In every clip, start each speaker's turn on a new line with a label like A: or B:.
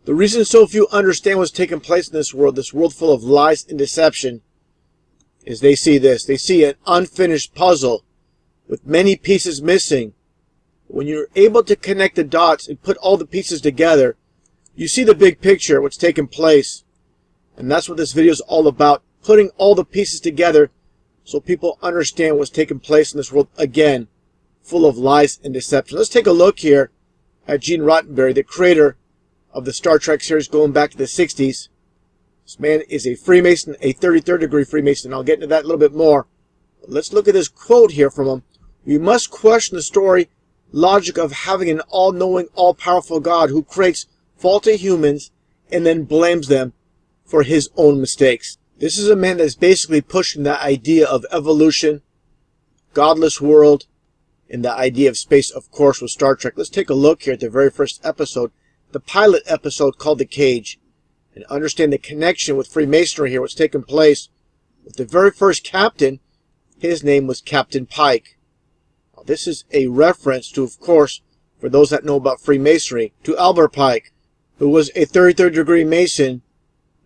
A: The reason so few understand what's taking place in this world full of lies and deception, is they see this. They see an unfinished puzzle with many pieces missing. When you're able to connect the dots and put all the pieces together, you see the big picture, what's taking place. And that's what this video is all about, putting all the pieces together so people understand what's taking place in this world, again, full of lies and deception. Let's take a look here at Gene Roddenberry, the creator of the Star Trek series going back to the 60s. This man is a Freemason, a 33rd degree Freemason. I'll get into that a little bit more. But let's look at this quote here from him. We must question the story logic of having an all-knowing, all-powerful God who creates faulty humans and then blames them for his own mistakes. This is a man that's basically pushing the idea of evolution, godless world, and the idea of space, of course, with Star Trek. Let's take a look here at the very first episode, the pilot episode called The Cage, and understand the connection with Freemasonry here, what's taking place with the very first captain. His name was Captain Pike. Now, this is a reference to, of course, for those that know about Freemasonry, to Albert Pike, who was a 33rd degree Mason.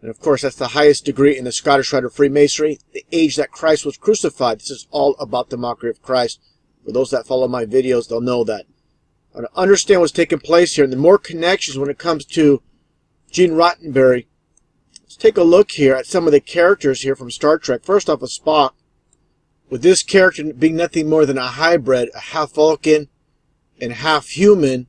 A: And of course, that's the highest degree in the Scottish Rite of Freemasonry, the age that Christ was crucified. This is all about the mockery of Christ. For those that follow my videos, they'll know that. Now, to understand what's taking place here, and the more connections when it comes to Gene Roddenberry, let's take a look here at some of the characters here from Star Trek. First off, is Spock, with this character being nothing more than a hybrid, a half Vulcan and half human.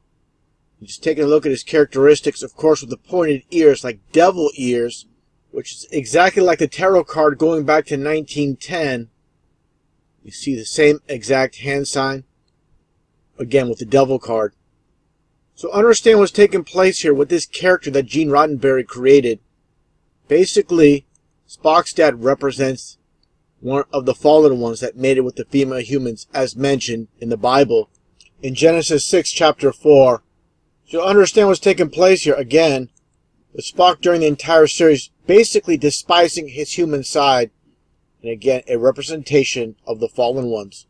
A: Just taking a look at his characteristics, of course, with the pointed ears, like devil ears, which is exactly like the tarot card going back to 1910. You see the same exact hand sign, again with the devil card. So understand what's taking place here with this character that Gene Roddenberry created. Basically, Spock's dad represents one of the fallen ones that made it with the female humans, as mentioned in the Bible in Genesis 6, chapter 4. So understand what's taking place here, again, with Spock during the entire series basically despising his human side, and again, a representation of the fallen ones.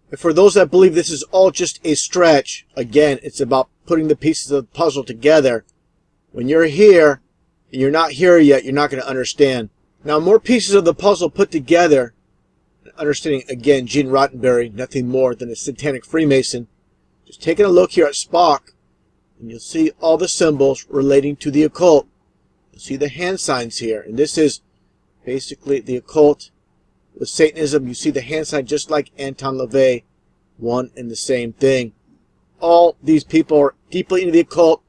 A: And for those that believe this is all just a stretch, again, it's about putting the pieces of the puzzle together. When you're here, and you're not here yet, you're not going to understand. Now, more pieces of the puzzle put together, understanding, again, Gene Roddenberry, nothing more than a satanic Freemason. Just taking a look here at Spock, and you'll see all the symbols relating to the occult. You'll see the hand signs here, and this is basically the occult. With Satanism, you see the hand sign just like Anton LaVey, one and the same thing. All these people are deeply into the occult.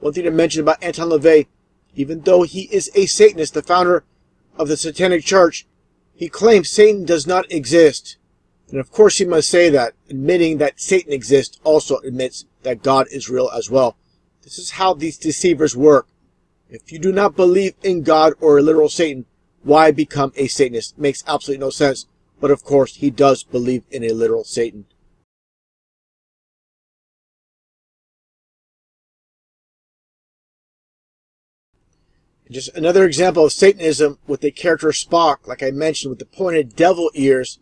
A: One thing to mention about Anton LaVey, even though he is a Satanist, the founder of the Satanic Church, he claims Satan does not exist. And of course he must say that. Admitting that Satan exists also admits that God is real as well. This is how these deceivers work. If you do not believe in God or a literal Satan, why become a Satanist? Makes absolutely no sense. But of course, he does believe in a literal Satan. And just another example of Satanism with the character Spock, like I mentioned, with the pointed devil ears.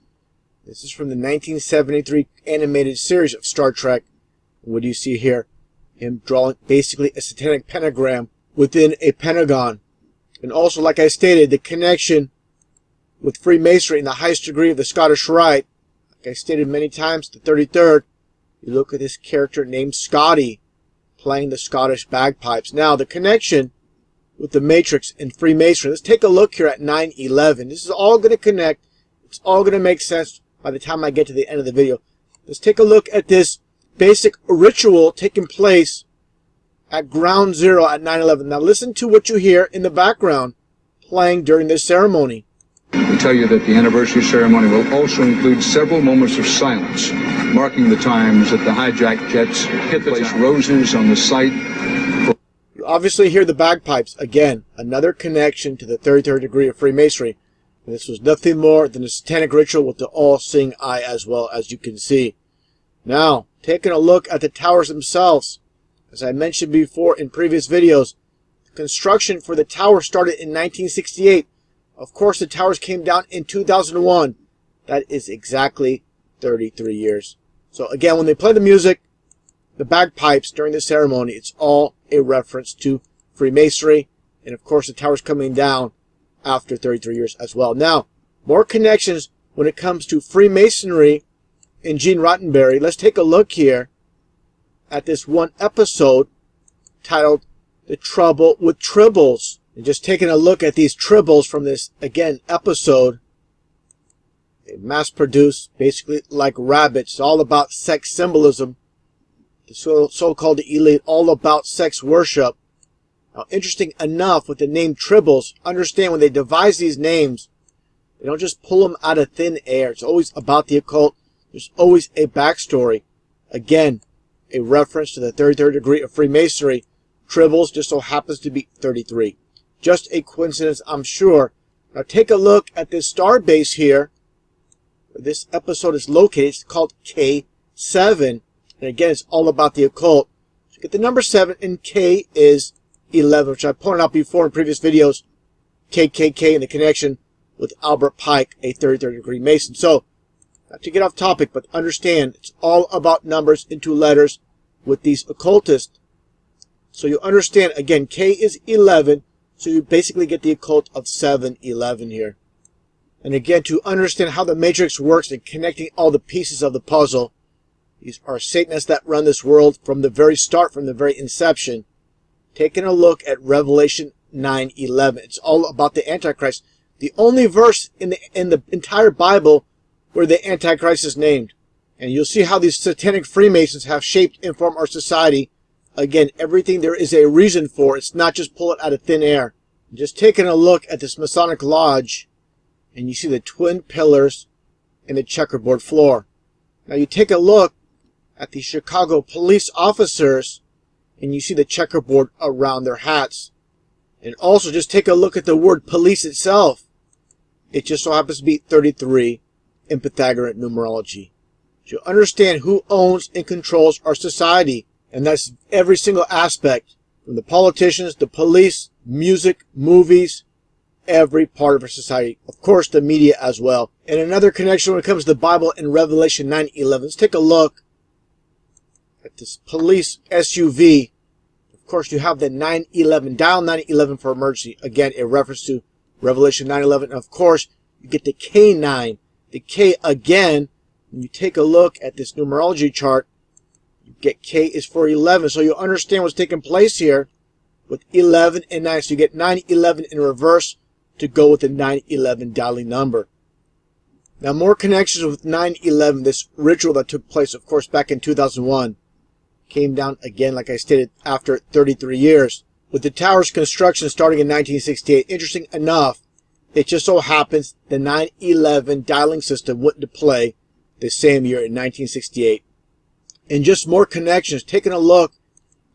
A: This is from the 1973 animated series of Star Trek. What do you see here? Him drawing basically a satanic pentagram within a pentagon. And also, like I stated, the connection with Freemasonry in the highest degree of the Scottish Rite. Like I stated many times, the 33rd, you look at this character named Scotty playing the Scottish bagpipes. Now, the connection with the Matrix and Freemasonry. Let's take a look here at 9/11. This is all going to connect. It's all going to make sense by the time I get to the end of the video. Let's take a look at this basic ritual taking place at Ground Zero at 9/11. Now listen to what you hear in the background playing during this ceremony.
B: We tell you that the anniversary ceremony will also include several moments of silence, marking the times that the hijacked jets placed roses on the site.
A: You obviously hear the bagpipes. Again, another connection to the 33rd degree of Freemasonry. And this was nothing more than a satanic ritual with the all-seeing eye, as well as you can see. Now, taking a look at the towers themselves. As I mentioned before in previous videos, the construction for the tower started in 1968. Of course, the towers came down in 2001. That is exactly 33 years. So again, when they play the music, the bagpipes during the ceremony, it's all a reference to Freemasonry, and of course the tower's coming down after 33 years as well. Now, more connections when it comes to Freemasonry and Gene Roddenberry. Let's take a look here at this one episode titled The Trouble with Tribbles. And just taking a look at these tribbles from this, again, episode. They mass-produced, basically like rabbits, all about sex symbolism. The so-called elite, all about sex worship. Now, interesting enough, with the name tribbles, understand when they devise these names, they don't just pull them out of thin air. It's always about the occult. There's always a backstory. Again, a reference to the 33rd degree of Freemasonry. Tribbles just so happens to be 33. Just a coincidence, I'm sure. Now take a look at this star base here, where this episode is located. It's called K7. And again, it's all about the occult. So get the number 7, and K is 11, which I pointed out before in previous videos. KKK and the connection with Albert Pike, a 33rd degree Mason. So, not to get off topic, but understand, it's all about numbers into letters with these occultists. So you understand, again, K is 11, so you basically get the occult of 711 here. And again, to understand how the matrix works and connecting all the pieces of the puzzle, these are Satanists that run this world from the very start, from the very inception. Taking a look at Revelation 9:11. It's all about the Antichrist. The only verse in the entire Bible where the Antichrist is named. And you'll see how these satanic Freemasons have shaped and formed our society. Again, everything there is a reason for. It's not just pull it out of thin air. Just taking a look at this Masonic Lodge, and you see the twin pillars and the checkerboard floor. Now you take a look at the Chicago police officers, and you see the checkerboard around their hats. And also just take a look at the word police itself. It just so happens to be 33 in Pythagorean numerology. To understand who owns and controls our society, and that's every single aspect, from the politicians, the police, music, movies, every part of our society. Of course, the media as well. And another connection when it comes to the Bible in Revelation 9:11. Let's take a look at this police SUV. Of course, you have the 911, dial 911 for emergency. Again, a reference to Revelation 9:11. And of course, you get the K9, the K again. When you take a look at this numerology chart, you get K is for 11. So you'll understand what's taking place here with 11 and 9. So you get 911 in reverse to go with the 911 dialing number. Now, more connections with 911, this ritual that took place, of course, back in 2001. Came down again, like I stated, after 33 years. With the tower's construction starting in 1968, interesting enough, it just so happens the 911 dialing system went into play the same year in 1968. And just more connections, taking a look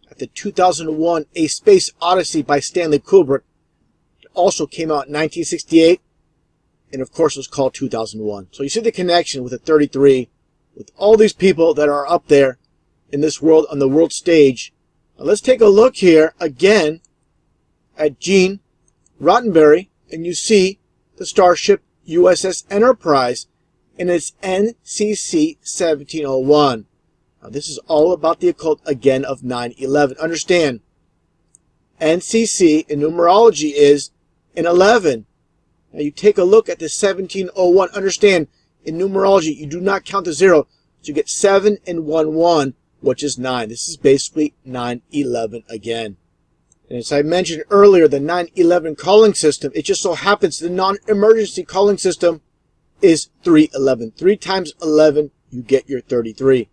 A: at the 2001 A Space Odyssey by Stanley Kubrick. It also came out in 1968, and of course it was called 2001. So you see the connection with the 33, with all these people that are up there in this world, on the world stage. Now let's take a look here again at Gene Roddenberry, and you see the starship USS Enterprise, and it's NCC 1701. Now this is all about the occult again of 911. Understand, NCC in numerology is an 11. Now you take a look at the 1701. Understand, in numerology you do not count the 0, so you get 7 and 1 1. Which is 9. This is basically 911 again. And as I mentioned earlier, the 911 calling system, it just so happens the non-emergency calling system is 311. 3 times 11, you get your 33.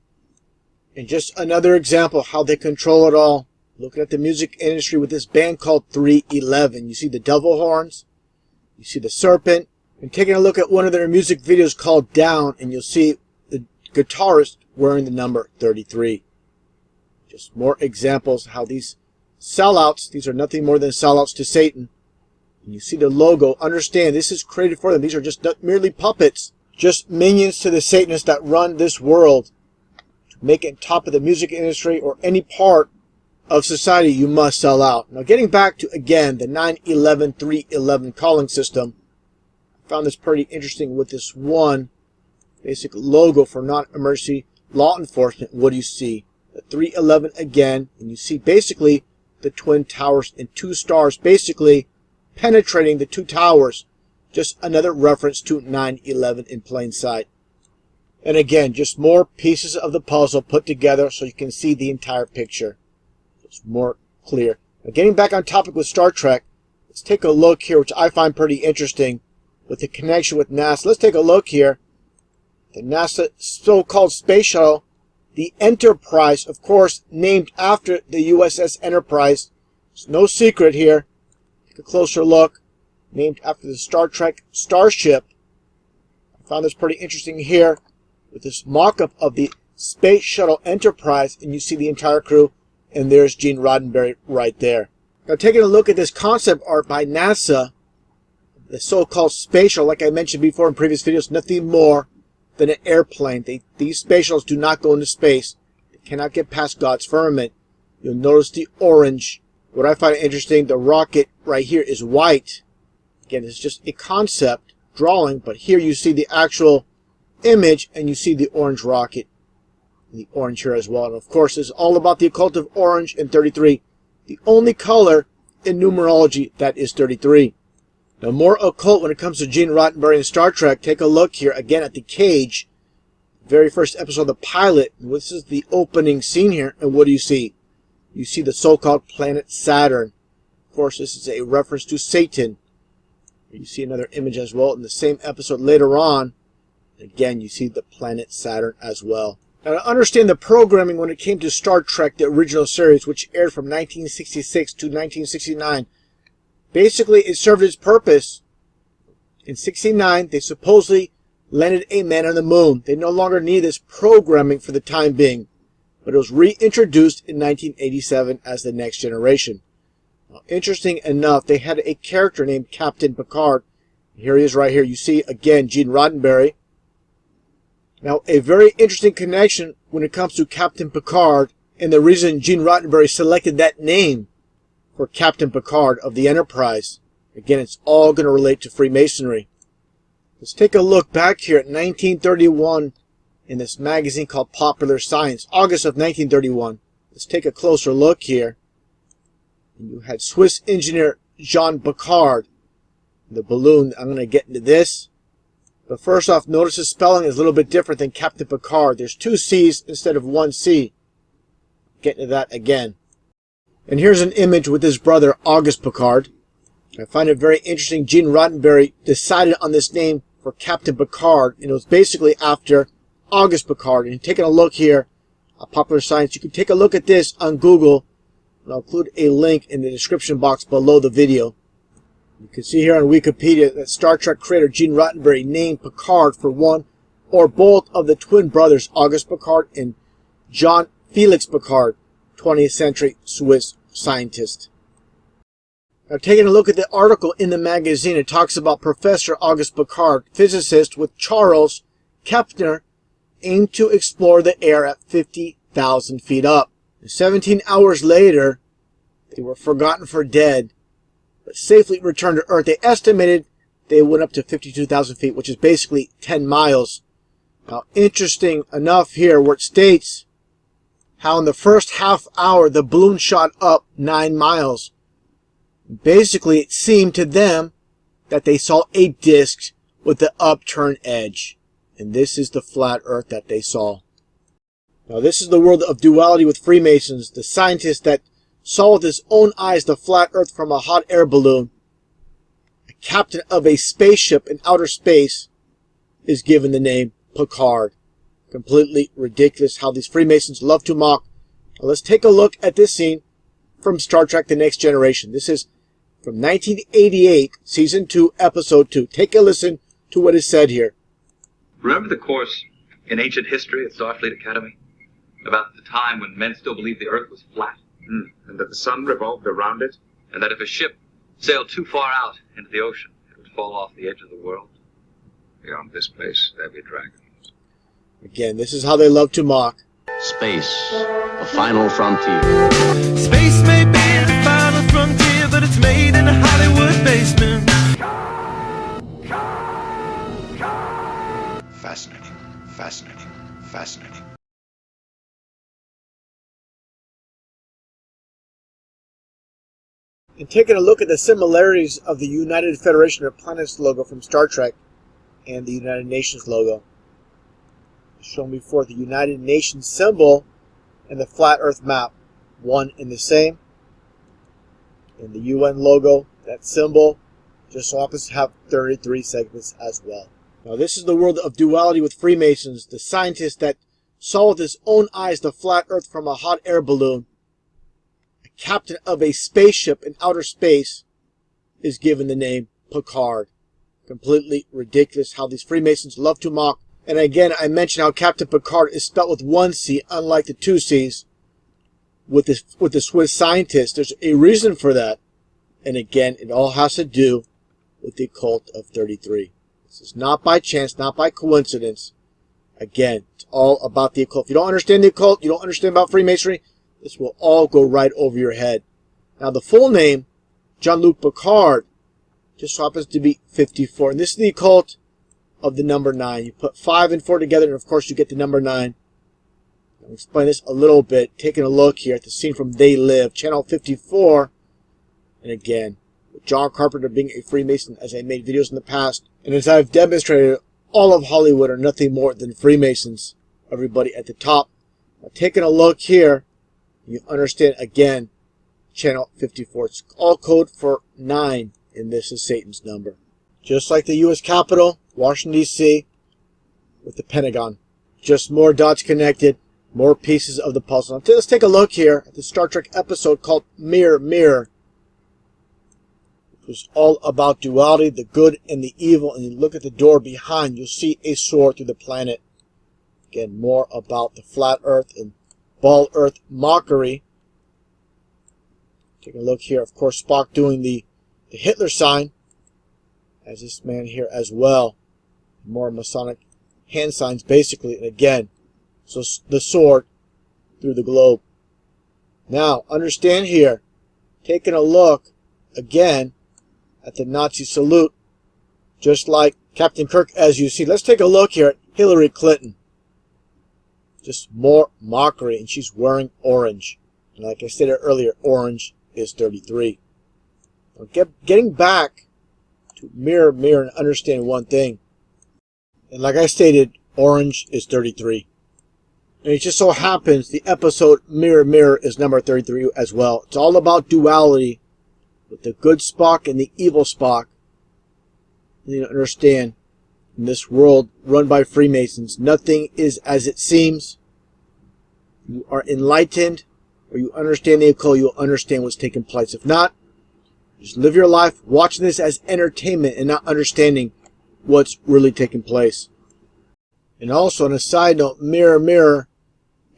A: And just another example how they control it all. Looking at the music industry with this band called 311. You see the devil horns. You see the serpent. And taking a look at one of their music videos called Down, and you'll see the guitarist wearing the number 33. Just more examples how these sellouts, these are nothing more than sellouts to Satan. And you see the logo. Understand, this is created for them. These are just not merely puppets, just minions to the Satanists that run this world. To make it top of the music industry or any part of society, you must sell out. Now getting back to, again, the 911 311 calling system, I found this pretty interesting with this one basic logo for non-emergency law enforcement. What do you see? The 311 again, and you see basically the Twin Towers and 2 stars basically penetrating the 2 towers. Just another reference to 9/11 in plain sight. And again, just more pieces of the puzzle put together so you can see the entire picture. It's more clear. Now, getting back on topic with Star Trek, let's take a look here, which I find pretty interesting with the connection with NASA. Let's take a look here. The NASA so-called space shuttle, the Enterprise, of course, named after the USS Enterprise. It's no secret here. Take a closer look. Named after the Star Trek starship. I found this pretty interesting here with this mock-up of the Space Shuttle Enterprise, and you see the entire crew, and there's Gene Roddenberry right there. Now, taking a look at this concept art by NASA, the so-called space shuttle, like I mentioned before in previous videos, nothing more than an airplane. These space shuttles do not go into space. They cannot get past God's firmament. You'll notice the orange. What I find interesting, the rocket right here is white. Again, it's just a concept drawing, but here you see the actual image, and you see the orange rocket, and the orange here as well. And of course, it's all about the occult of orange in 33, the only color in numerology that is 33. Now, more occult when it comes to Gene Roddenberry and Star Trek. Take a look here again at the cage, very first episode of the pilot. This is the opening scene here, and what do you see? You see the so-called planet Saturn. Of course, this is a reference to Satan. You see another image as well in the same episode later on. Again, you see the planet Saturn as well. Now, to understand the programming when it came to Star Trek, the original series, which aired from 1966 to 1969, basically it served its purpose. In 69, they supposedly landed a man on the moon. They no longer need this programming for the time being, but it was reintroduced in 1987 as the Next Generation. Now, interesting enough, they had a character named Captain Picard. Here he is right here. You see, again, Gene Roddenberry. Now, a very interesting connection when it comes to Captain Picard, and the reason Gene Roddenberry selected that name for Captain Picard of the Enterprise. Again, it's all going to relate to Freemasonry. Let's take a look back here at 1931 in this magazine called Popular Science, August of 1931. Let's take a closer look here. And you had Swiss engineer Jean Picard. The balloon, I'm going to get into this. But first off, notice the spelling is a little bit different than Captain Picard. There's 2 C's instead of 1 C. Get into that again. And here's an image with his brother, Auguste Picard. I find it very interesting. Gene Roddenberry decided on this name for Captain Picard, and it was basically after Auguste Picard. And taking a look here at Popular Science, you can take a look at this on Google, and I'll include a link in the description box below the video. You can see here on Wikipedia that Star Trek creator Gene Roddenberry named Picard for one or both of the twin brothers, Auguste Picard and Jean Felix Picard, 20th century Swiss scientist. Now, taking a look at the article in the magazine, it talks about Professor Auguste Picard, physicist with Charles Kepler, aimed to explore the air at 50,000 feet up. 17 hours later, they were forgotten for dead, but safely returned to Earth. They estimated they went up to 52,000 feet, which is basically 10 miles. Now, interesting enough here where it states how in the first half hour the balloon shot up 9 miles. Basically, it seemed to them that they saw a disc with the upturned edge. And this is the flat Earth that they saw. Now, this is the world of duality with Freemasons. The scientist that saw with his own eyes the flat Earth from a hot air balloon, a captain of a spaceship in outer space, is given the name Picard. Completely ridiculous how these Freemasons love to mock. Now, let's take a look at this scene from Star Trek The Next Generation. This is from 1988, Season 2, Episode 2. Take a listen to what is said here.
C: Remember the course in ancient history at Starfleet Academy? About the time when men still believed the Earth was flat?
D: And that the sun revolved around it?
C: And that if a ship sailed too far out into the ocean, it would fall off the edge of the world?
D: Beyond this place, there be dragons.
A: Again, this is how they love to mock.
E: Space, the final frontier.
F: Space may be the final frontier, but it's made in a Hollywood basement.
D: Fascinating, fascinating, fascinating.
A: And taking a look at the similarities of the United Federation of Planets logo from Star Trek and the United Nations logo. Shown before, the United Nations symbol and the flat Earth map, one and the same. And the UN logo, that symbol, just so happens to have 33 segments as well. Now this is the world of duality with Freemasons, the scientist that saw with his own eyes the flat Earth from a hot air balloon. A captain of a spaceship in outer space is given the name Picard. Completely ridiculous how these Freemasons love to mock. And again, I mentioned how Captain Picard is spelled with one C, unlike the two C's with the Swiss scientist. There's a reason for that. And again, it all has to do with the Occult of 33. This is not by chance, not by coincidence. Again, it's all about the occult. If you don't understand the occult, you don't understand about Freemasonry, this will all go right over your head. Now, the full name, Jean-Luc Picard, just so happens to be 54. And this is the occult of the number 9. You put 5 and 4 together, and of course you get the number 9. I'll explain this a little bit. Taking a look here at the scene from They Live, channel 54. And again, with John Carpenter being a Freemason, as I made videos in the past, and as I've demonstrated, all of Hollywood are nothing more than Freemasons. Everybody at the top. Now, taking a look here, you understand again, channel 54. It's all code for 9, and this is Satan's number. Just like the U.S. Capitol, Washington, D.C., with the Pentagon. Just more dots connected, more pieces of the puzzle. Now, let's take a look here at the Star Trek episode called Mirror, Mirror. It was all about duality, the good and the evil. And you look at the door behind, you'll see a sword through the planet. Again, more about the flat Earth and ball Earth mockery. Take a look here. Of course, Spock doing the Hitler sign, as this man here as well. More Masonic hand signs, basically. And again, so the sword through the globe. Now, understand here, taking a look again at the Nazi salute, just like Captain Kirk, as you see. Let's take a look here at Hillary Clinton. Just more mockery, and she's wearing orange. And like I stated earlier, orange is 33. Now, getting back to Mirror, Mirror, and understand one thing. And like I stated, orange is 33. And it just so happens the episode Mirror, Mirror is number 33 as well. It's all about duality with the good Spock and the evil Spock. You need to understand, in this world run by Freemasons, nothing is as it seems. You are enlightened, or you understand the occult, you'll understand what's taking place. If not, just live your life watching this as entertainment and not understanding what's really taking place. And also, on a side note, Mirror, Mirror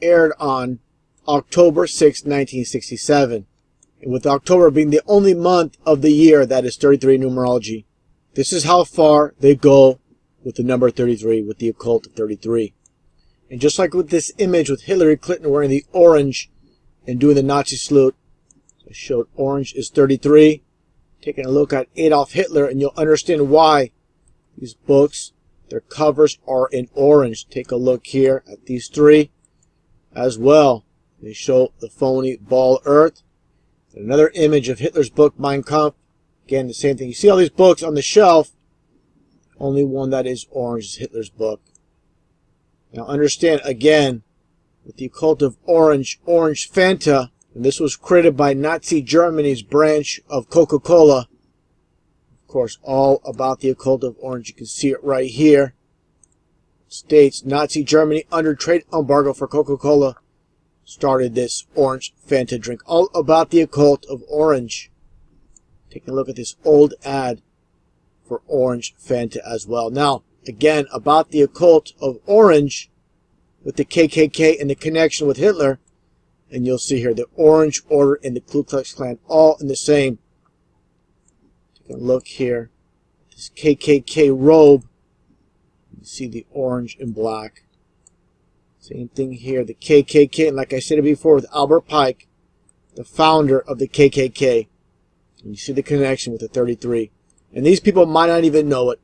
A: aired on October 6, 1967. And with October being the only month of the year that is 33 numerology, this is how far they go with the number 33, with the occult of 33. And just like with this image with Hillary Clinton wearing the orange and doing the Nazi salute, I showed orange is 33. Taking a look at Adolf Hitler, and you'll understand why these books, their covers are in orange. Take a look here at these three as well. They show the phony ball Earth. And another image of Hitler's book, Mein Kampf. Again, the same thing. You see all these books on the shelf. Only one that is orange is Hitler's book. Now understand, again, with the occult of orange, Orange Fanta, and this was created by Nazi Germany's branch of Coca-Cola. Of course, all about the occult of orange. You can see it right here. It states Nazi Germany, under trade embargo for Coca-Cola, started this Orange Fanta drink. All about the occult of orange. Take a look at this old ad for Orange Fanta as well. Now, again, about the occult of orange with the KKK and the connection with Hitler. And you'll see here the Orange Order and the Ku Klux Klan all in the same. Take a look here. This KKK robe. You see the orange and black. Same thing here. The KKK. And like I said before with Albert Pike, the founder of the KKK. And you see the connection with the 33. And these people might not even know it.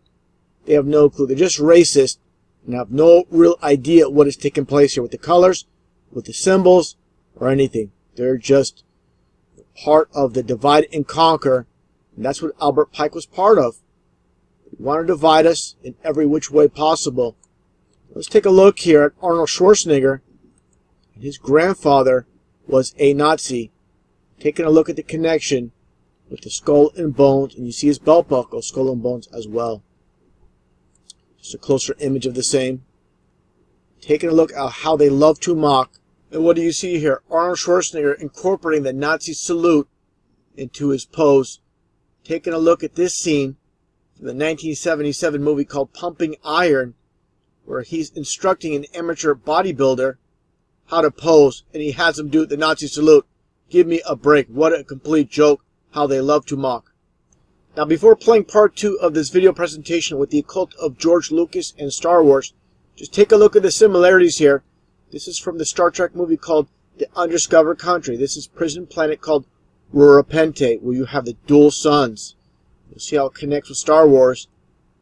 A: They have no clue. They're just racist and have no real idea what is taking place here with the colors, with the symbols, or anything. They're just part of the divide and conquer. And that's what Albert Pike was part of. He wanted to divide us in every which way possible. Let's take a look here at Arnold Schwarzenegger. His grandfather was a Nazi. Taking a look at the connection with the skull and bones, and you see his belt buckle, skull and bones as well. Just a closer image of the same. Taking a look at how they love to mock. And what do you see here? Arnold Schwarzenegger incorporating the Nazi salute into his pose. Taking a look at this scene from the 1977 movie called Pumping Iron, where he's instructing an amateur bodybuilder how to pose, and he has him do the Nazi salute. Give me a break. What a complete joke. How they love to mock. Now, before playing part 2 of this video presentation with the occult of George Lucas and Star Wars, just take a look at the similarities here. This is from the Star Trek movie called The Undiscovered Country. This is prison planet called Rurapente, where you have the dual suns. You'll see how it connects with Star Wars,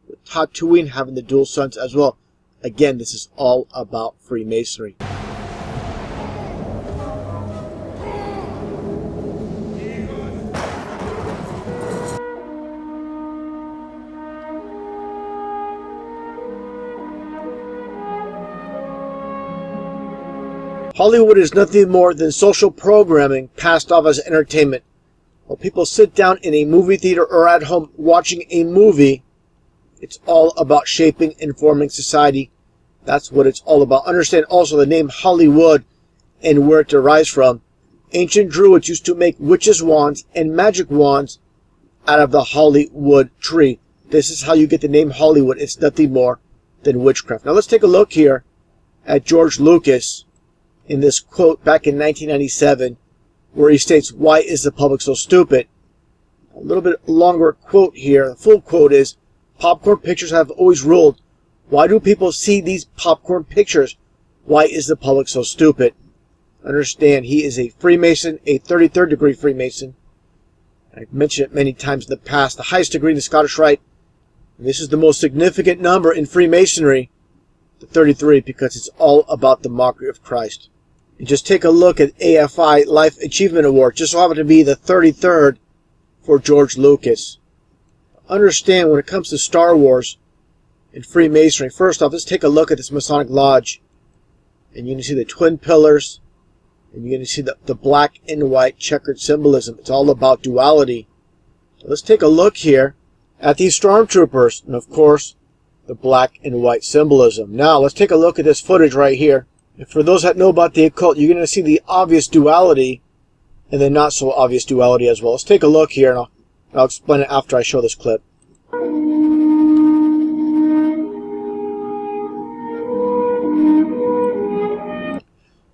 A: with Tatooine having the dual suns as well. Again, this is all about Freemasonry. Hollywood is nothing more than social programming passed off as entertainment. While people sit down in a movie theater or at home watching a movie, it's all about shaping and forming society. That's what it's all about. Understand also the name Hollywood and where it derives from. Ancient Druids used to make witches' wands and magic wands out of the Hollywood tree. This is how you get the name Hollywood. It's nothing more than witchcraft. Now let's take a look here at George Lucas in this quote back in 1997, where he states, "Why is the public so stupid?" A little bit longer quote here. The full quote is, "Popcorn pictures have always ruled. Why do people see these popcorn pictures? Why is the public so stupid?" Understand, he is a Freemason, a 33rd degree Freemason. I've mentioned it many times in the past. The highest degree in the Scottish Rite. This is the most significant number in Freemasonry, the 33, because it's all about the mockery of Christ. And just take a look at AFI Life Achievement Award. Just so happened to be the 33rd for George Lucas. Understand, when it comes to Star Wars and Freemasonry, first off, let's take a look at this Masonic Lodge. And you're going to see the twin pillars. And you're going to see the black and white checkered symbolism. It's all about duality. So let's take a look here at these stormtroopers. And of course, the black and white symbolism. Now, let's take a look at this footage right here. And for those that know about the occult, you're going to see the obvious duality and the not so obvious duality as well. Let's take a look here, and I'll explain it after I show this clip.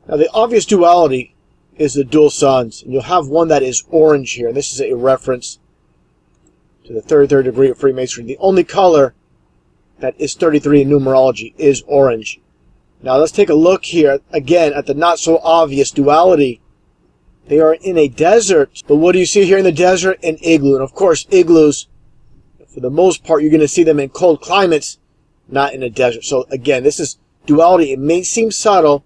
A: Now, the obvious duality is the dual suns. And you'll have one that is orange here. And this is a reference to the 33rd degree of Freemasonry. The only color that is 33 in numerology is orange. Now let's take a look here again at the not so obvious duality. They are in a desert, but what do you see here in the desert? An igloo. And of course, igloos, for the most part, you're going to see them in cold climates, not in a desert. So again, this is duality. It may seem subtle,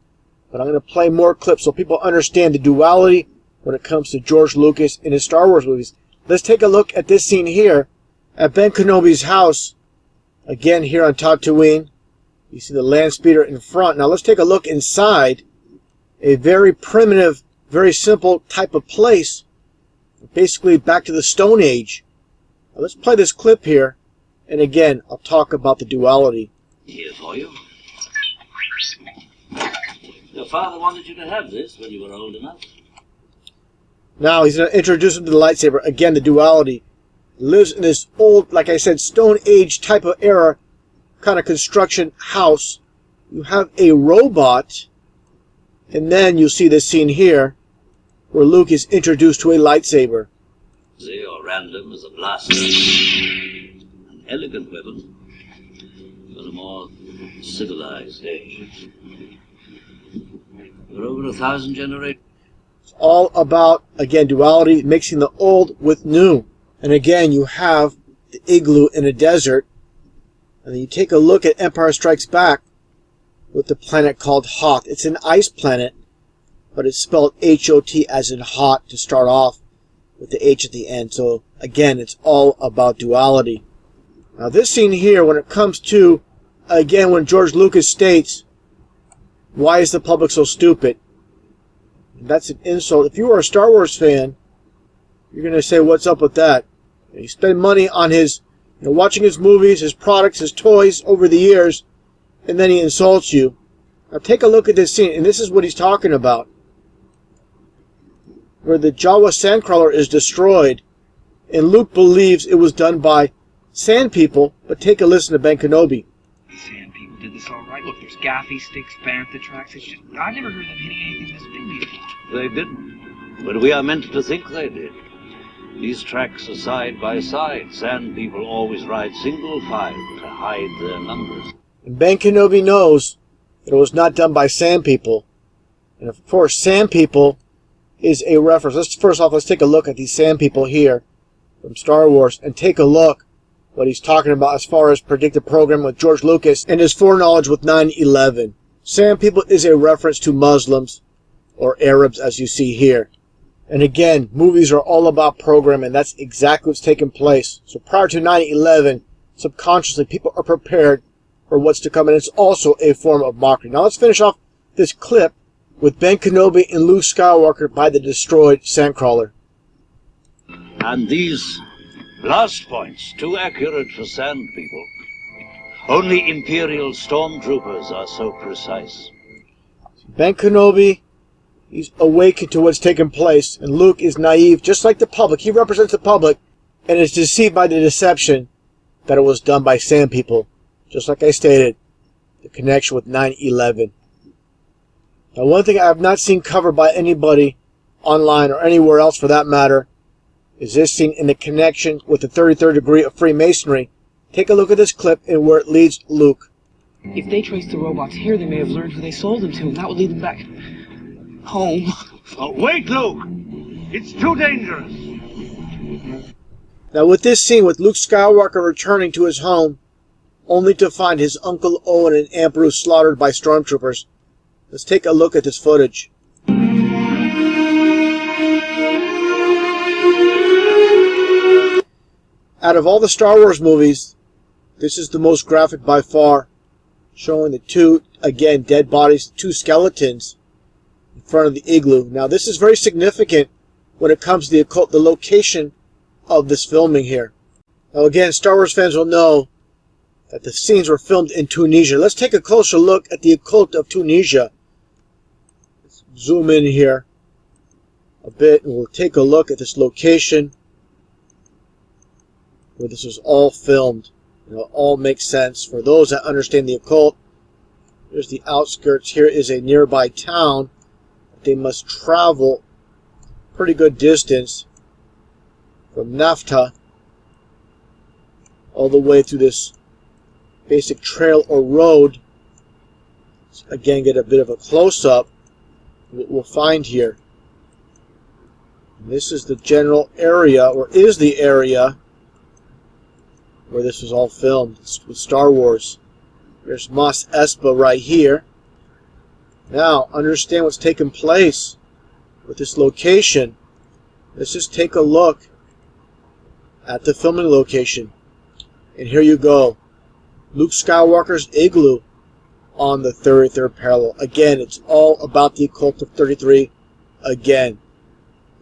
A: but I'm going to play more clips so people understand the duality when it comes to George Lucas and his Star Wars movies. Let's take a look at this scene here at Ben Kenobi's house. Again, here on Tatooine, you see the land speeder in front. Now let's take a look inside. A very primitive, very simple type of place. Basically back to the Stone Age. Now let's play this clip here. And again, I'll talk about the duality.
G: Here for you. Your father wanted you to have this when you were old enough.
A: Now he's going to introduce him to the lightsaber. Again, the duality. Lives in this old, like I said, Stone Age type of era kind of construction house. You have a robot, and then you'll see this scene here where Luke is introduced to a lightsaber.
G: Or random as a blaster. An elegant weapon for a more civilized age. For over 1,000 generations.
A: It's all about, again, duality, mixing the old with new. And again, you have the igloo in a desert. And then you take a look at Empire Strikes Back with the planet called Hoth. It's an ice planet, but it's spelled H-O-T as in hot to start off. with the H at the end. So again, it's all about duality. Now this scene here, when it comes to, again, when George Lucas states, why is the public so stupid? That's an insult. If you are a Star Wars fan, you're going to say, what's up with that? You spend money on his, watching his movies, his products, his toys over the years, and then he insults you. Now take a look at this scene, and this is what he's talking about. Where the Jawa sandcrawler is destroyed, and Luke believes it was done by sand people, but take a listen to Ben Kenobi.
H: Sand people did this all right. Look, there's gaffy sticks, bantha tracks. It's just, I've never heard them hitting anything this big before.
G: They didn't, but we are meant to think they did. These tracks are side by side. Sand people always ride single file to hide their numbers.
A: And Ben Kenobi knows that it was not done by sand people. And of course, sand people is a reference. First off, let's take a look at these sand people here from Star Wars and take a look what he's talking about as far as predictive programming with George Lucas and his foreknowledge with 9/11. Sand people is a reference to Muslims or Arabs, as you see here. And again, movies are all about programming. That's exactly what's taking place. So prior to 9/11, subconsciously, people are prepared for what's to come. And it's also a form of marketing. Now let's finish off this clip with Ben Kenobi and Luke Skywalker by the destroyed sandcrawler.
G: And these blast points, too accurate for sand people. Only Imperial stormtroopers are so precise.
A: Ben Kenobi, he's awakened to what's taking place, and Luke is naive, just like the public. He represents the public, and is deceived by the deception that it was done by sand people. Just like I stated, the connection with 9/11. Now, one thing I have not seen covered by anybody online or anywhere else for that matter is this scene in the connection with the 33rd degree of Freemasonry. Take a look at this clip and where it leads Luke.
H: If they traced the robots here, they may have learned who they sold them to, and that would lead them back home.
G: Oh, wait, Luke! It's too dangerous!
A: Now with this scene with Luke Skywalker returning to his home, only to find his Uncle Owen and Aunt Bruce slaughtered by stormtroopers, let's take a look at this footage. Out of all the Star Wars movies, this is the most graphic by far, showing the two, again, dead bodies, two skeletons in front of the igloo. Now this is very significant when it comes to the occult, the location of this filming here. Now again, Star Wars fans will know that the scenes were filmed in Tunisia. Let's take a closer look at the occult of Tunisia. Let's zoom in here a bit and we'll take a look at this location where this was all filmed. It all makes sense for those that understand the occult. Here's the outskirts. Here is a nearby town. They must travel a pretty good distance from Nafta all the way through this basic trail or road. Let's again get a bit of a close-up. What we'll find here. And this is the general area, or is the area, where this was all filmed with Star Wars. There's Mos Espa right here. Now, understand what's taking place with this location. Let's just take a look at the filming location. And here you go. Luke Skywalker's igloo on the 33rd parallel. Again, it's all about the occult of 33 again.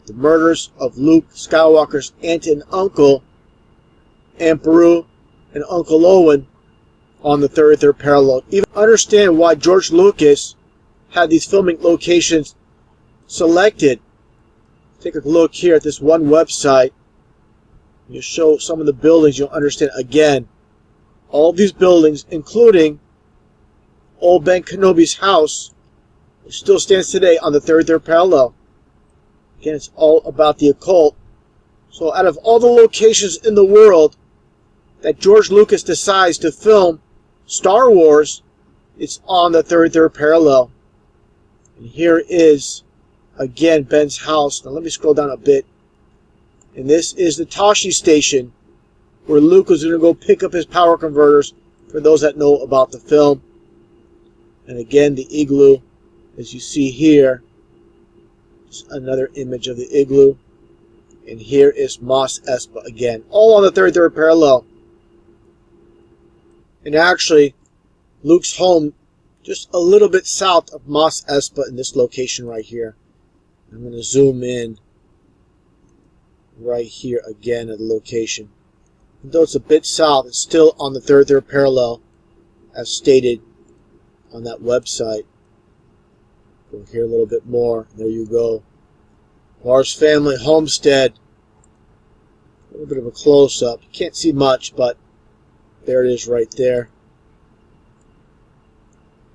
A: The murders of Luke Skywalker's aunt and uncle, Aunt Beru and Uncle Owen, on the 33rd parallel. Even understand why George Lucas had these filming locations selected. Take a look here at this one website. You show some of the buildings, you'll understand again. All these buildings, including old Ben Kenobi's house, which still stands today on the 33rd parallel. Again, it's all about the occult. So out of all the locations in the world that George Lucas decides to film Star Wars, it's on the 33rd parallel. And here is, again, Ben's house. Now let me scroll down a bit. And this is the Tashi station, where Luke was going to go pick up his power converters, for those that know about the film. And again, the igloo, as you see here. Just another image of the igloo. And here is Mos Espa again, all on the 33rd parallel. And actually, Luke's home just a little bit south of Mos Espa in this location right here. I'm going to zoom in right here again at the location. Though it's a bit south, it's still on the 33rd parallel as stated on that website. Go here a little bit more. There you go. Lars family homestead. A little bit of a close-up. You can't see much, but there it is right there.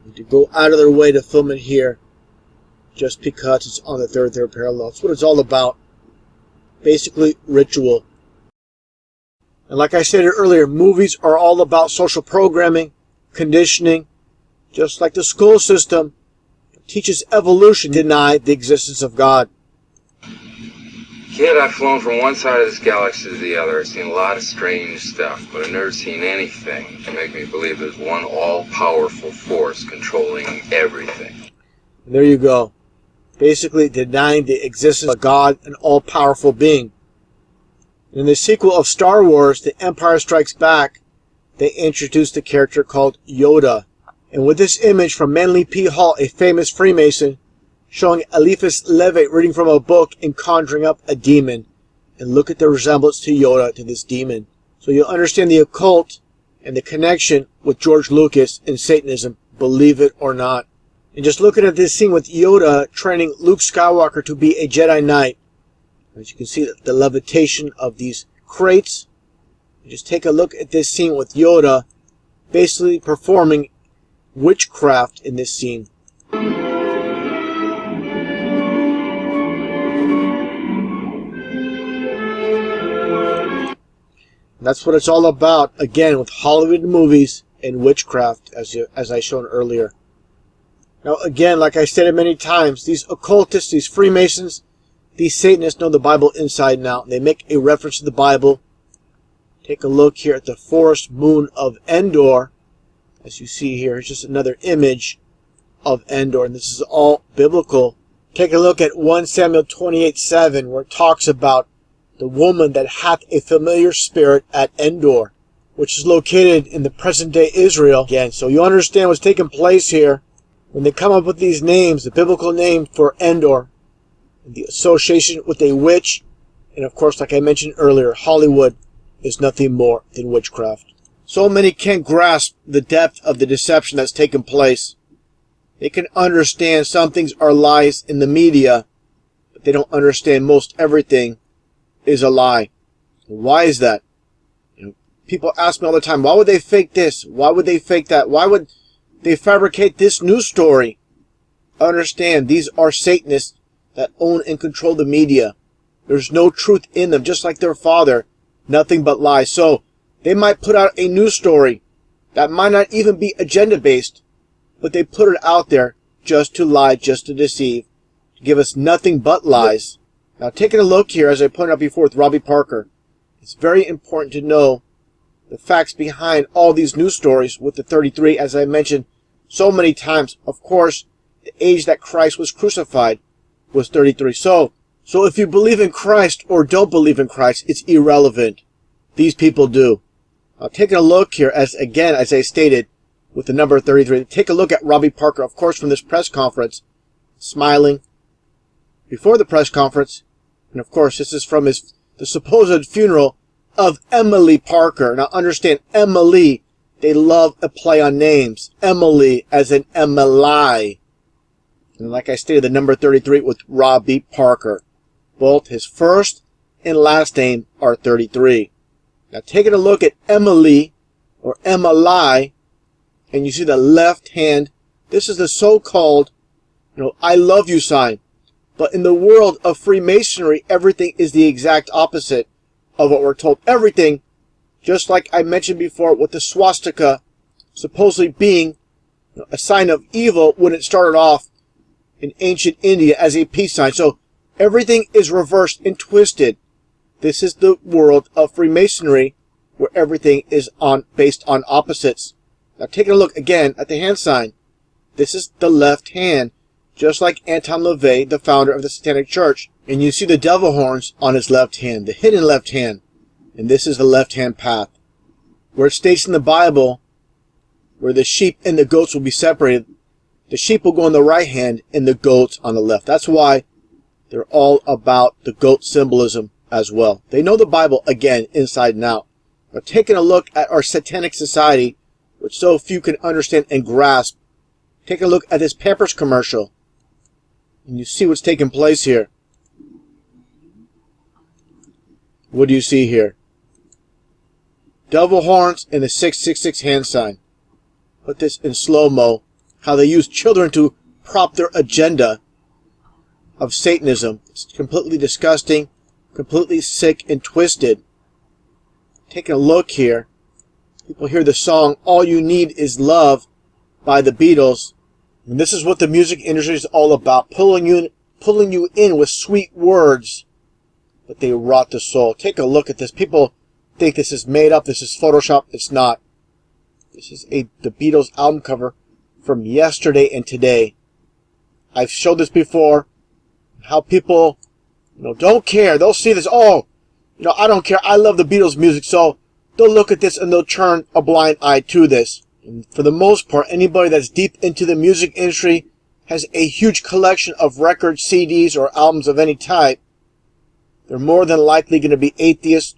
A: Need to go out of their way to film it here just because it's on the 33rd parallel. That's what it's all about. Basically, ritual. And like I stated earlier, movies are all about social programming, conditioning, just like the school system teaches evolution, deny the existence of God.
I: Kid, I've flown from one side of this galaxy to the other. I've seen a lot of strange stuff, but I've never seen anything to make me believe there's one all-powerful force controlling everything.
A: And there you go. Basically denying the existence of God, an all-powerful being. In the sequel of Star Wars, The Empire Strikes Back, they introduced a character called Yoda. And with this image from Manly P. Hall, a famous Freemason, showing Eliphas Levi reading from a book and conjuring up a demon. And look at the resemblance to Yoda, to this demon. So you'll understand the occult and the connection with George Lucas and Satanism, believe it or not. And just looking at this scene with Yoda training Luke Skywalker to be a Jedi Knight. As you can see, the levitation of these crates. Just take a look at this scene with Yoda basically performing witchcraft in this scene. That's what it's all about, again, with Hollywood movies and witchcraft, as I shown earlier. Now, again, like I stated many times, these occultists, these Freemasons, these Satanists know the Bible inside and out. They make a reference to the Bible. Take a look here at the forest moon of Endor. As you see here, it's just another image of Endor, and this is all biblical. Take a look at 1 Samuel 28:7, where it talks about the woman that hath a familiar spirit at Endor, which is located in the present-day Israel. Again, so you understand what's taking place here. When they come up with these names, the biblical name for Endor, the association with a witch, and of course, like I mentioned earlier, Hollywood is nothing more than witchcraft. So many can't grasp the depth of the deception that's taken place. They can understand some things are lies in the media, but they don't understand most everything is a lie. Why is that? People ask me all the time, why would they fake this? Why would they fake that? Why would they fabricate this news story? Understand, these are Satanists that own and control the media. There's no truth in them, just like their father. Nothing but lies. So, they might put out a news story that might not even be agenda-based, but they put it out there just to lie, just to deceive, to give us nothing but lies. Now, taking a look here, as I pointed out before with Robbie Parker, it's very important to know the facts behind all these news stories with the 33, as I mentioned so many times. Of course, the age that Christ was crucified was 33. So if you believe in Christ or don't believe in Christ, it's irrelevant. These people do. Now, taking a look here, as I stated, with the number 33, take a look at Robbie Parker, of course, from this press conference, smiling before the press conference. And of course, this is from the supposed funeral of Emily Parker. Now understand, Emily, they love a play on names. Emily as in Emily. And like I stated, the number 33 with Robbie Parker. Both his first and last name are 33. Now taking a look at Emily, or Emily, and you see the left hand, this is the so-called, I love you sign. But in the world of Freemasonry, everything is the exact opposite of what we're told. Everything, just like I mentioned before, with the swastika supposedly being a sign of evil when it started off in ancient India as a peace sign. So everything is reversed and twisted. This is the world of Freemasonry, where everything is based on opposites. Now taking a look again at the hand sign. This is the left hand. Just like Anton LaVey, the founder of the Satanic Church, And you see the devil horns on his left hand, the hidden left hand. And this is the left-hand path, where it states in the Bible where the sheep and the goats will be separated. The sheep will go on the right hand and the goats on the left. That's why they're all about the goat symbolism as well. They know the Bible, again, inside and out. But taking a look at our satanic society, which so few can understand and grasp, take a look at this Pampers commercial, and you see what's taking place here. What do you see here? Devil horns and the 666 hand sign. Put this in slow-mo. How they use children to prop their agenda of Satanism. It's completely disgusting, completely sick and twisted. Taking a look here. People hear the song, All You Need Is Love by the Beatles. And this is what the music industry is all about. Pulling you in with sweet words. But they rot the soul. Take a look at this. People think this is made up. This is Photoshop. It's not. This is the Beatles album cover from yesterday and today. I've showed this before. How people, don't care. They'll see this. Oh, I don't care. I love the Beatles music. So they'll look at this and they'll turn a blind eye to this. And for the most part, anybody that's deep into the music industry has a huge collection of records, CDs, or albums of any type. They're more than likely going to be atheists.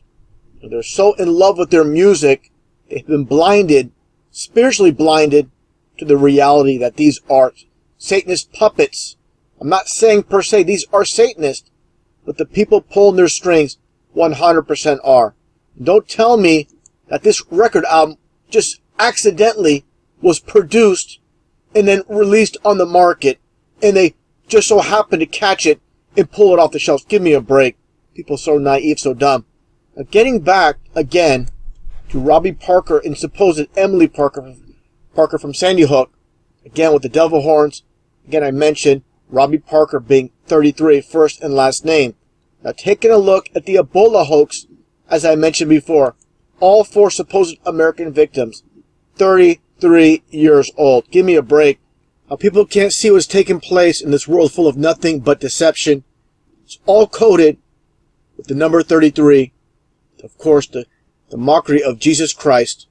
A: They're so in love with their music, they've been blinded, spiritually blinded, to the reality that these are Satanist puppets. I'm not saying per se these are Satanists, but the people pulling their strings 100% are. Don't tell me that this record album just accidentally was produced and then released on the market, and they just so happened to catch it and pull it off the shelves. Give me a break. People so naive, so dumb. Now, getting back again to Robbie Parker and supposed Emily Parker from Sandy Hook, again with the devil horns. Again, I mentioned Robbie Parker being 33, first and last name. Now, taking a look at the Ebola hoax, as I mentioned before, all 4 supposed American victims, 33 years old. Give me a break. Now, people can't see what's taking place in this world full of nothing but deception. It's all coded with the number 33. Of course, the mockery of Jesus Christ.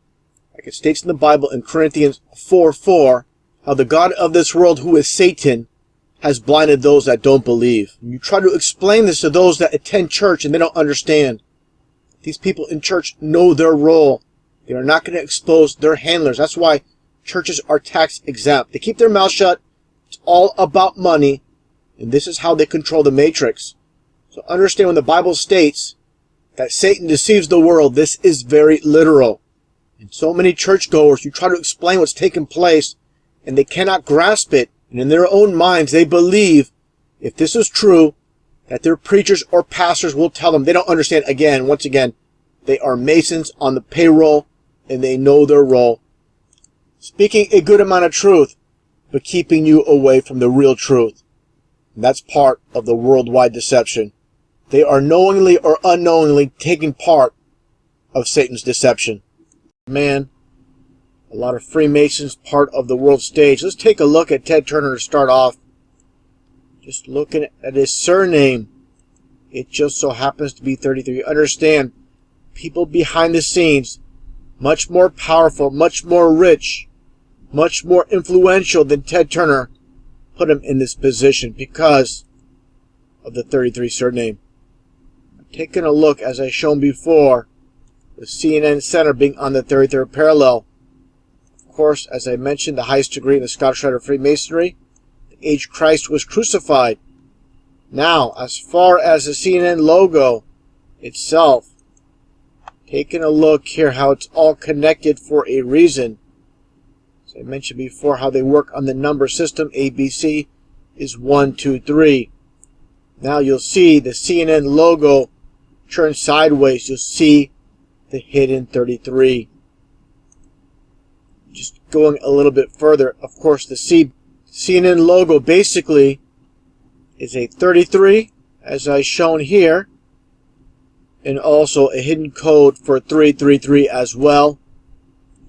A: Like it states in the Bible in Corinthians 4:4, how the God of this world, who is Satan, has blinded those that don't believe. And you try to explain this to those that attend church and they don't understand. These people in church know their role. They are not going to expose their handlers. That's why churches are tax exempt. They keep their mouth shut. It's all about money. And this is how they control the matrix. So understand when the Bible states that Satan deceives the world, this is very literal. And so many churchgoers, you try to explain what's taking place, and they cannot grasp it. And in their own minds, they believe, if this is true, that their preachers or pastors will tell them. They don't understand. Again, once again, they are Masons on the payroll, and they know their role. Speaking a good amount of truth, but keeping you away from the real truth. And that's part of the worldwide deception. They are knowingly or unknowingly taking part of Satan's deception. Man, a lot of Freemasons part of the world stage. Let's take a look at Ted Turner to start off. Just looking at his surname. It just so happens to be 33. Understand, people behind the scenes, much more powerful, much more rich, much more influential than Ted Turner, put him in this position because of the 33 surname. Taking a look, as I shown before, the CNN Center being on the 33rd parallel. Of course, as I mentioned, the highest degree in the Scottish Rite of Freemasonry, the age Christ was crucified. Now, as far as the CNN logo itself, taking a look here how it's all connected for a reason. As I mentioned before, how they work on the number system, ABC is 1, 2, 3. Now you'll see the CNN logo turn sideways. You'll see the hidden 33. Just going a little bit further, of course, the CNN logo basically is a 33, as I shown here, and also a hidden code for 333 as well.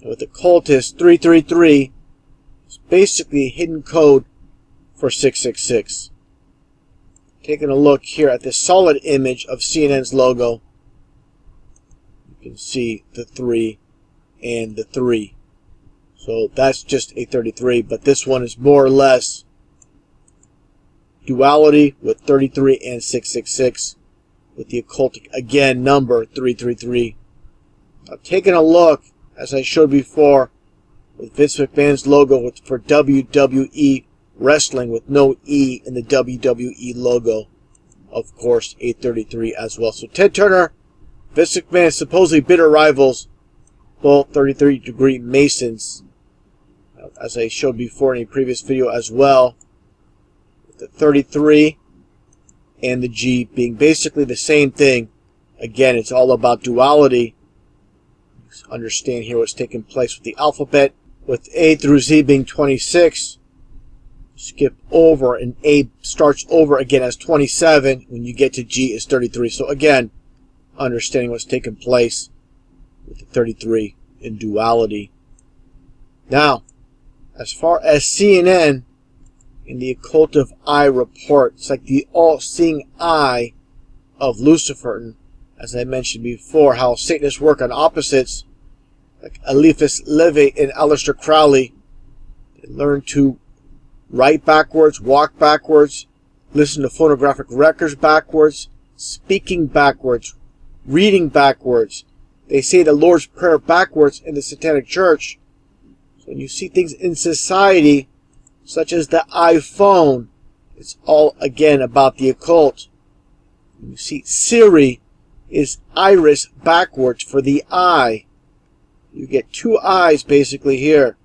A: And with the cultist, 333 is basically a hidden code for 666. taking a look here at this solid image of CNN's logo, you can see the 3 and the 3. So that's just a 33, but this one is more or less duality with 33 and 666, with the occultic, again, number 333. Now, taking a look, as I showed before, with Vince McMahon's logo for WWE Wrestling with no E in the WWE logo. Of course, 833 as well. So Ted Turner, Vince McMahon, supposedly bitter rivals, both 33-degree Masons, as I showed before in a previous video as well. The 33 and the G being basically the same thing. Again, it's all about duality. Understand here what's taking place with the alphabet, with A through Z being 26. Skip over, and A starts over again as 27. When you get to G, is 33. So again, understanding what's taking place with the 33 in duality. Now, as far as CNN in the occultive eye report, it's like the all-seeing eye of Lucifer. And as I mentioned before, how Satanists work on opposites, like Eliphas Levi and Aleister Crowley. They learn to write backwards, walk backwards, listen to phonographic records backwards, speaking backwards, reading backwards. They say the Lord's Prayer backwards in the Satanic Church. So when you see things in society, such as the iPhone, it's all, again, about the occult. You see Siri is iris backwards for the eye. You get two eyes basically here.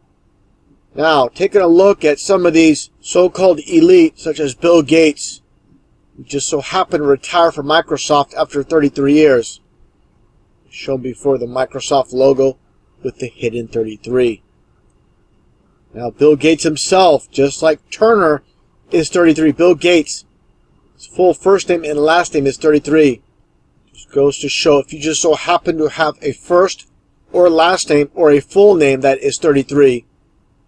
A: Now, taking a look at some of these so-called elite, such as Bill Gates, who just so happened to retire from Microsoft after 33 years. Shown before the Microsoft logo with the hidden 33. Now, Bill Gates himself, just like Turner, is 33. Bill Gates, his full first name and last name is 33. Just goes to show, if you just so happen to have a first or last name or a full name that is 33,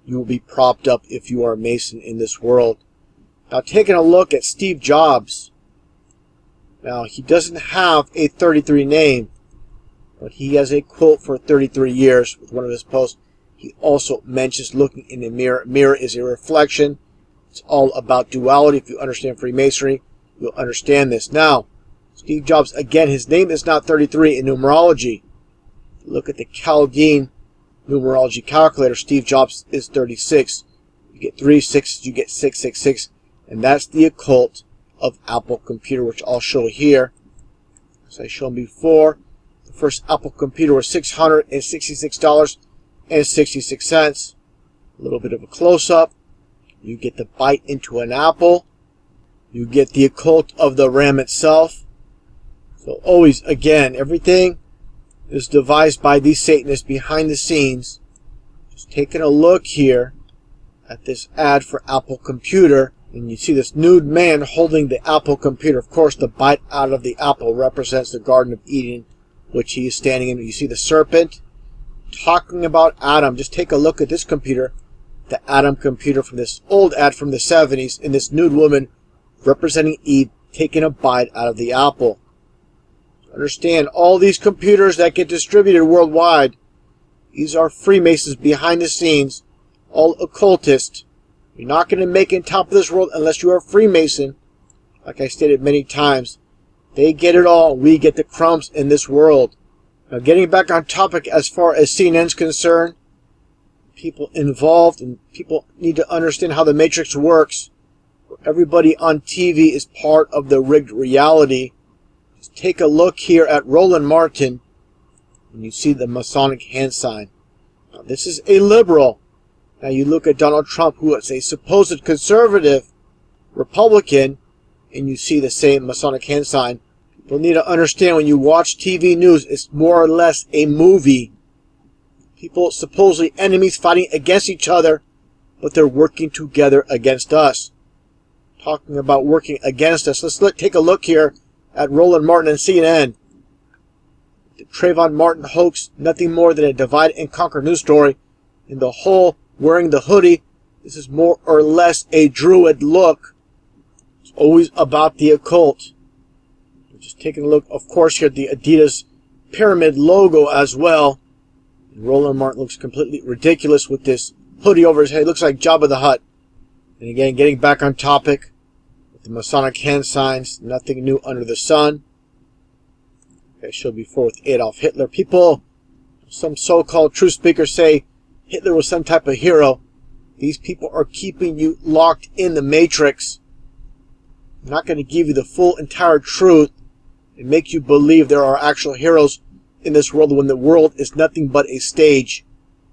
A: you will be propped up if you are a Mason in this world. Now, taking a look at Steve Jobs. Now, he doesn't have a 33 name, but he has a quote for 33 years with one of his posts. He also mentions looking in the mirror. Mirror is a reflection. It's all about duality. If you understand Freemasonry, you'll understand this. Now, Steve Jobs, again, his name is not 33 in numerology. Look at the Chaldean numerology calculator. Steve Jobs is 36. You get 3 6s, you get 666. And that's the occult of Apple computer, which I'll show here. As I showed before, the first Apple computer was $666.66. A little bit of a close-up. You get the bite into an apple. You get the occult of the RAM itself. So always, again, everything is devised by these Satanists behind the scenes. Just taking a look here at this ad for Apple computer. And you see this nude man holding the Apple computer. Of course, the bite out of the apple represents the Garden of Eden, which he is standing in. You see the serpent talking about Adam. Just take a look at this computer, the Adam computer from this old ad from the 70s, and this nude woman representing Eve taking a bite out of the apple. Understand, all these computers that get distributed worldwide, these are Freemasons behind the scenes, all occultists. You're not going to make it on top of this world unless you are a Freemason. Like I stated many times, they get it all. We get the crumbs in this world. Now, getting back on topic as far as CNN's concerned, people involved and people need to understand how the Matrix works. Everybody on TV is part of the rigged reality. Just take a look here at Roland Martin, and you see the Masonic hand sign. Now, this is a liberal. Now you look at Donald Trump, who is a supposed conservative Republican, and you see the same Masonic hand sign. People need to understand, when you watch TV news, it's more or less a movie. People, supposedly enemies fighting against each other, but they're working together against us. Talking about working against us, let's take a look here at Roland Martin and CNN. The Trayvon Martin hoax, nothing more than a divide and conquer news story. In the whole wearing the hoodie, this is more or less a druid look. It's always about the occult. We're just taking a look, of course, here at the Adidas pyramid logo as well. And Roland Martin looks completely ridiculous with this hoodie over his head. Looks like Jabba the Hutt. And again, getting back on topic with the Masonic hand signs. Nothing new under the sun. I showed before with Adolf Hitler. People, some so-called truth speakers say Hitler was some type of hero. These people are keeping you locked in the matrix. I'm not going to give you the full, entire truth and make you believe there are actual heroes in this world when the world is nothing but a stage.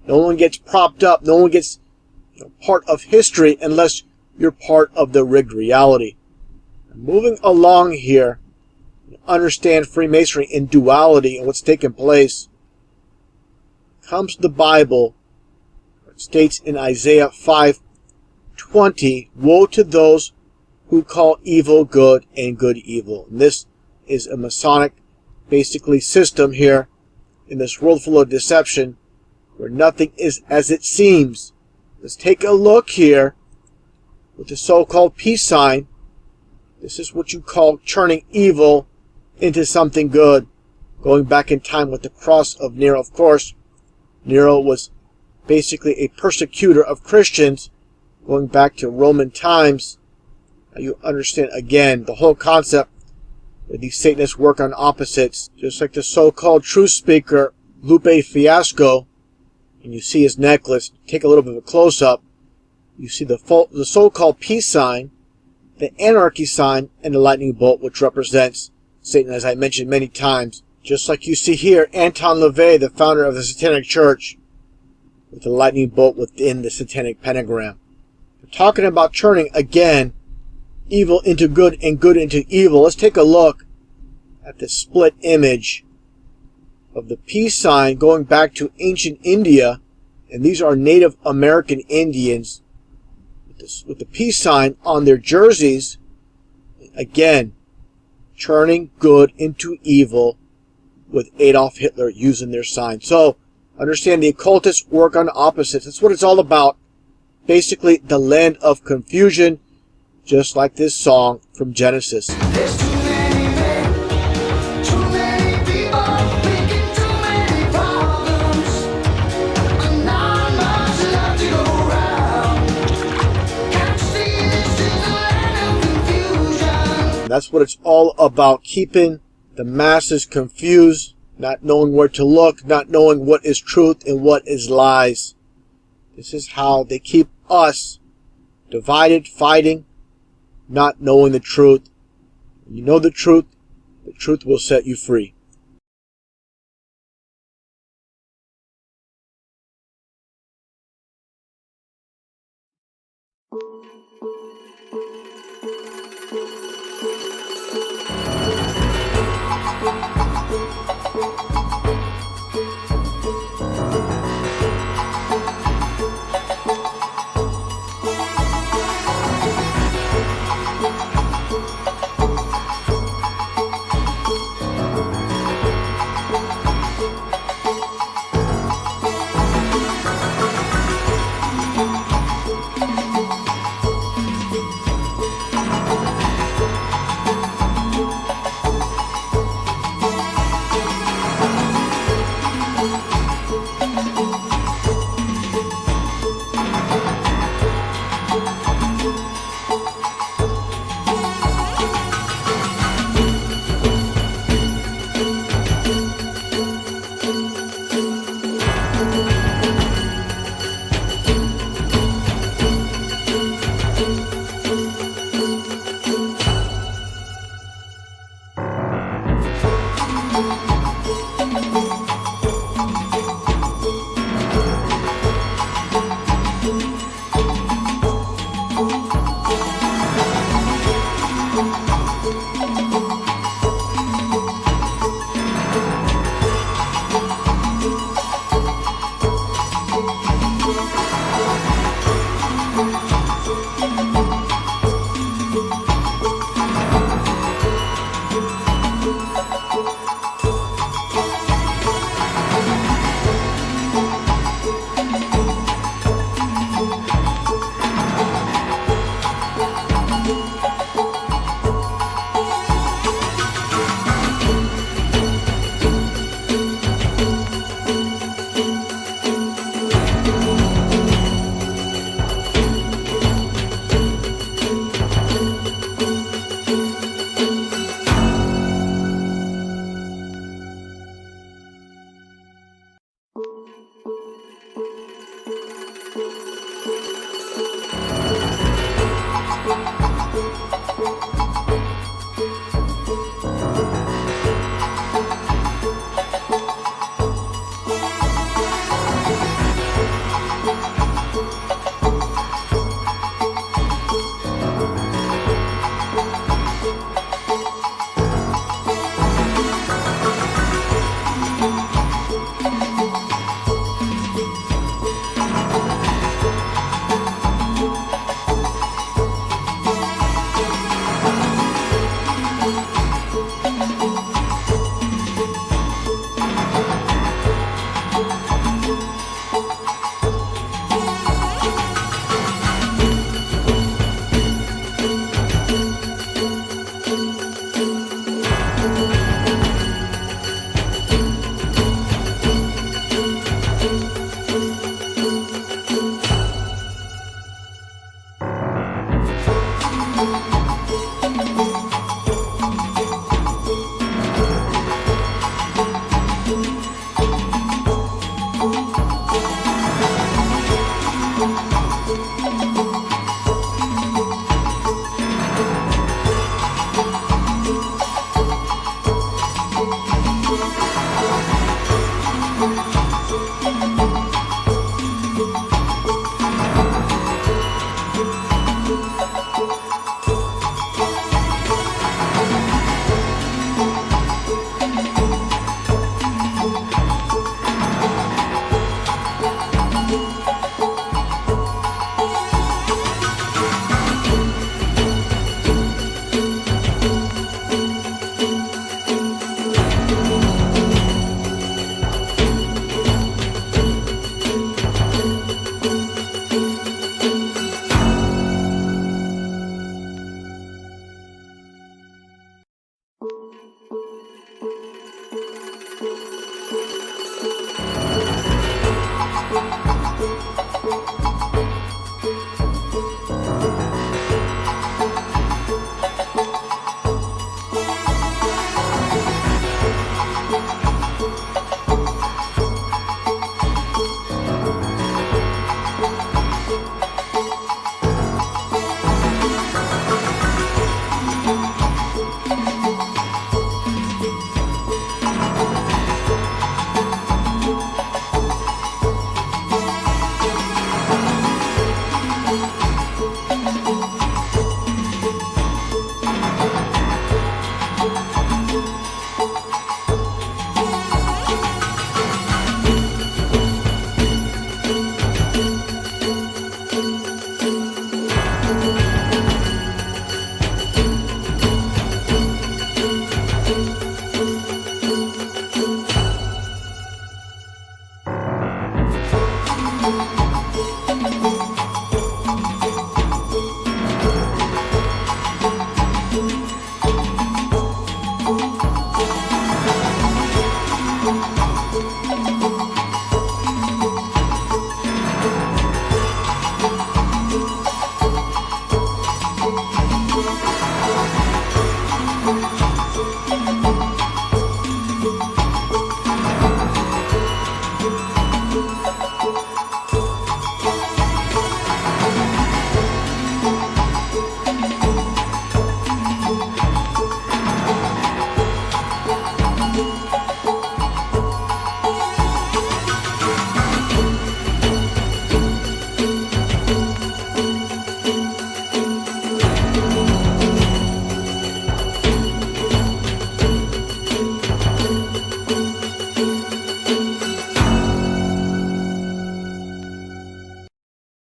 A: No one gets propped up. No one gets part of history unless you're part of the rigged reality. Moving along here, understand Freemasonry in duality and what's taking place. Comes the Bible. It states in Isaiah 5:20, "Woe to those who call evil good and good evil." And this is a Masonic, basically, system here in this world full of deception where nothing is as it seems. Let's take a look here with the so-called peace sign. This is what you call turning evil into something good. Going back in time with the cross of Nero, of course. Nero was basically a persecutor of Christians going back to Roman times. Now you understand again the whole concept that these Satanists work on opposites, just like the so-called truth speaker Lupe Fiasco. And you see his necklace. Take a little bit of a close-up. You see the so-called peace sign, the anarchy sign, and the lightning bolt, which represents Satan, as I mentioned many times. Just like you see here, Anton LaVey, the founder of the Satanic Church, with the lightning bolt within the Satanic pentagram. We're talking about turning, again, evil into good and good into evil. Let's take a look at the split image of the peace sign going back to ancient India. And these are Native American Indians with the peace sign on their jerseys. Again, turning good into evil with Adolf Hitler using their sign. So, understand the occultists work on opposites. That's what it's all about. Basically, the land of confusion, just like this song from Genesis.
F: There's too many men, too many people, thinking too many problems, and not much left to go round. Can't you see this is the land of confusion?
A: And that's what it's all about, keeping the masses confused, not knowing where to look, not knowing what is truth and what is lies. This is how they keep us divided, fighting, not knowing the truth. When you know the truth will set you free.
F: Thank you.